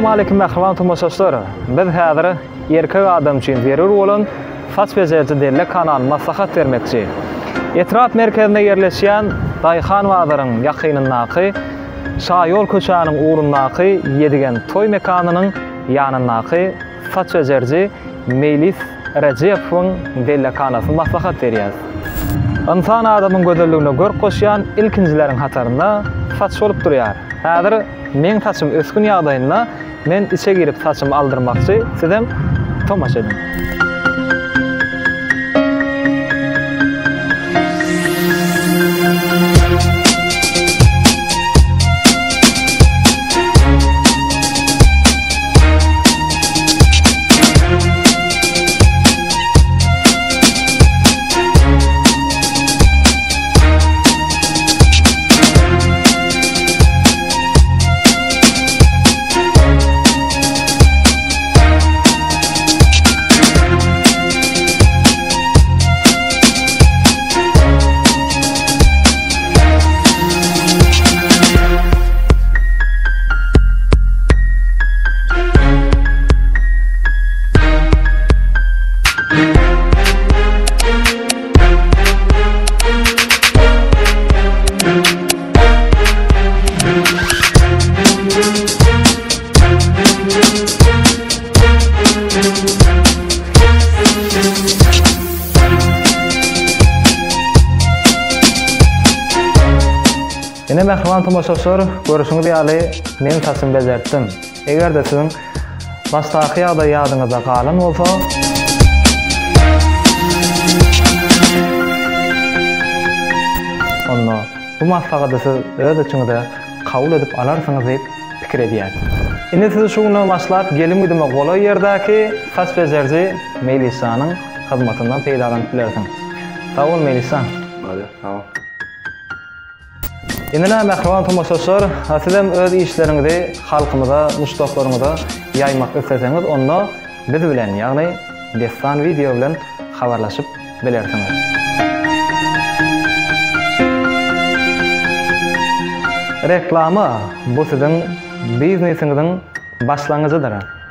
Assalamu alaykum mehriban tamaşaçılar. Biz häzir erkek adam üçin zerur bolan saç bezerci delle kanal maslahat vermekçi. Etraf merkezinde yerleşen Dayxan Bazarı'nın yakınındaky Şayol köşäniň uğrundaky yedigen toy mekanynyň ýanyndaky saç bezerci Melis Rejepowyň delle kanaly maslahat berýär. İnsan adamın gözelligine gör koşan ilkinçileriň hatarynda saç bolup durýar. Häzir men saçym öskün ýagdaýynda men içe girip saçymy aldyrmakçy sizem tomaşa edin. Ene mehriban tamaşaçylar, görüşüňiz ýaly men saçymy bezertdim. Eger de siziň başdaky ýagdaý ýadyňyzda galan bolsa, onda bu maslahaty siz öz içiňizde kabul edip alarsyňyz diýip pikir edýär. Indi siz şu güne başlap gelim gidime gola ýerdäki saç bezerji Melisanyň hyzmatyndan peýdalanıp bilersiň. Sag ol Melisa. Hadi, tamam. Indi mehriban tamaşaçylar, sizem öz işleriňizi halkymyza, muşdaklaryňyza ýaymak isteseňiz, onda biz bilen, ýagny destan video bilen habarlaşyp bilersiňiz. Reklama bu siziň biznesiňiziň başlangyjydyr.